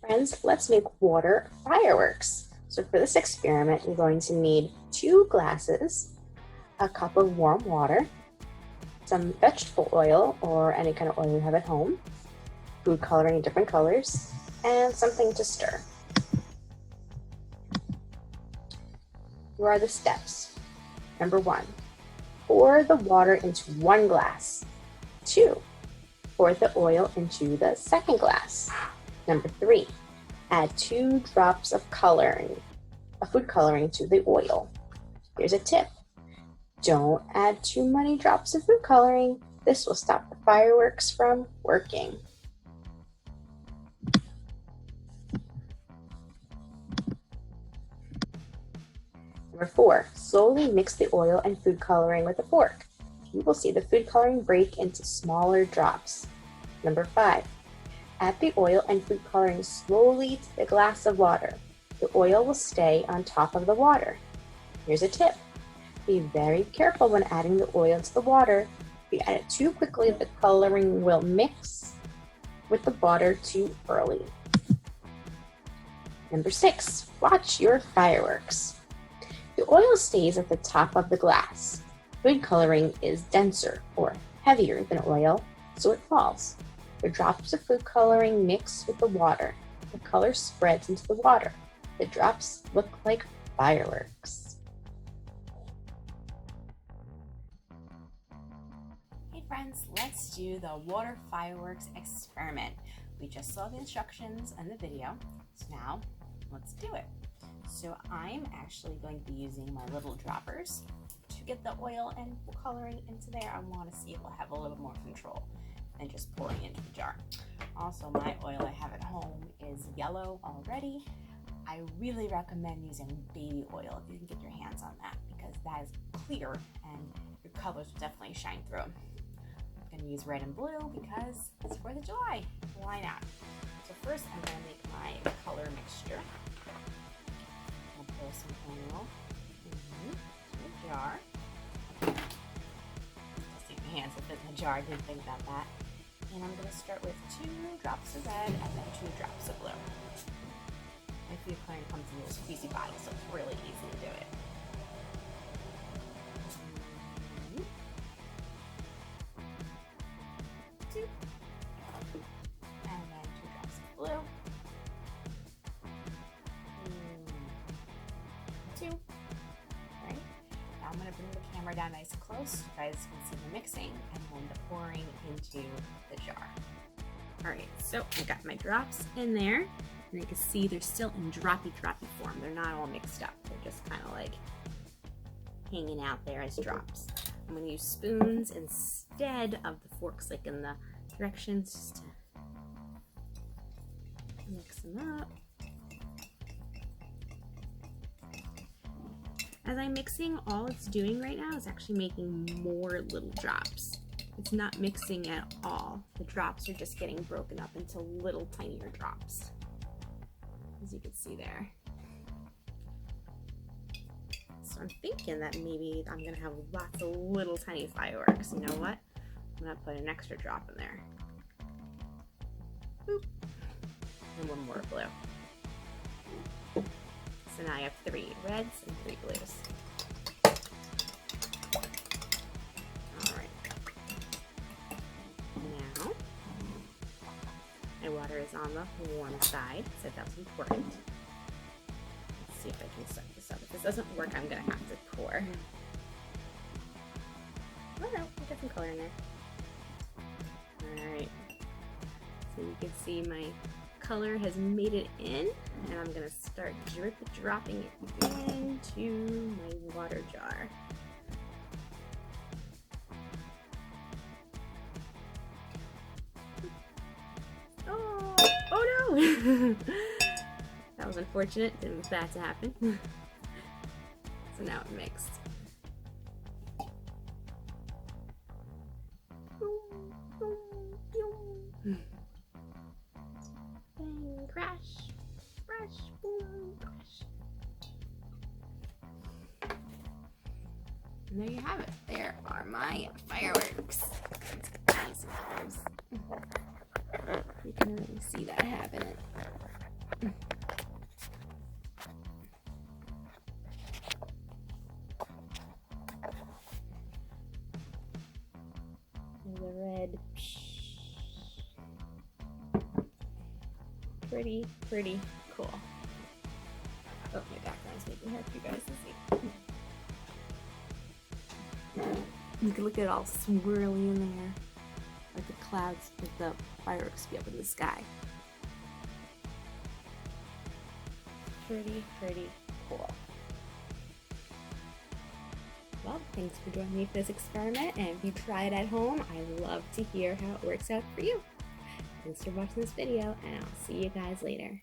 Friends, let's make water fireworks. So for this experiment, you're going to need 2 glasses, a cup of warm water, some vegetable oil or any kind of oil you have at home, food coloring in different colors, and something to stir. Here are the steps. Number 1, pour the water into 1 glass. 2, pour the oil into the second glass. Number 3, add 2 drops of food coloring to the oil. Here's a tip. Don't add too many drops of food coloring. This will stop the fireworks from working. Number 4, slowly mix the oil and food coloring with a fork. You will see the food coloring break into smaller drops. Number 5, add the oil and food coloring slowly to the glass of water. The oil will stay on top of the water. Here's a tip. Be very careful when adding the oil to the water. If you add it too quickly, the coloring will mix with the water too early. Number 6, watch your fireworks. The oil stays at the top of the glass. Food coloring is denser or heavier than oil, so it falls. The drops of food coloring mix with the water. The color spreads into the water. The drops look like fireworks. Hey friends, let's do the water fireworks experiment. We just saw the instructions in the video, so now let's do it. So I'm actually going to be using my little droppers to get the oil and coloring into there. I want to see if we'll have a little more control than just pouring into the jar. Also, my oil I have at home is yellow already. I really recommend using baby oil if you can get your hands on that, because that is clear and your colors will definitely shine through. I'm going to use red and blue because it's 4th of July. Why not? So first I'm going to make my color mixture. I'll pour some oil in the jar. Just use my hands to fit in the jar. I didn't think about that. And I'm going to start with 2 drops of red and then 2 drops of blue. My food coloring comes in this squeezy bottle, so it's really easy to do it. Two. And then 2 drops of blue. 2. Alright. Now I'm going to bring the camera down nice and close so you guys can see the mixing and then the pouring into the jar. Alright, so I got my drops in there. And you can see they're still in droppy form. They're not all mixed up. They're just kind of like hanging out there as drops. I'm going to use spoons instead of the forks, like in the directions, just to mix them up. As I'm mixing, all it's doing right now is actually making more little drops. It's not mixing at all. The drops are just getting broken up into little tinier drops, as you can see there. So I'm thinking that maybe I'm gonna have lots of little tiny fireworks. You know what? I'm gonna put an extra drop in there. Boop. And 1 more blue. So now I have 3 reds and 3 blues. Alright. Now, my water is on the warm side, so that's important. Let's see if I can set this up. If this doesn't work, I'm gonna have to pour. Oh no, I got some color in there. Alright. So you can see my color has made it in, and I'm gonna start dropping it into my water jar. Oh no! That was unfortunate. Didn't want that to happen. So now it mixed. Bang, crash, crash, boom, crash. And there you have it. There are my fireworks. Let's get these colors. You can really see that happening. red. Pretty cool. Oh, my background's making hard for you guys to see. You can look at it all swirly in there, like the clouds, like the fireworks be up in the sky. Pretty cool. Well, thanks for joining me for this experiment, and if you try it at home, I'd love to hear how it works out for you. Thanks for watching this video, and I'll see you guys later.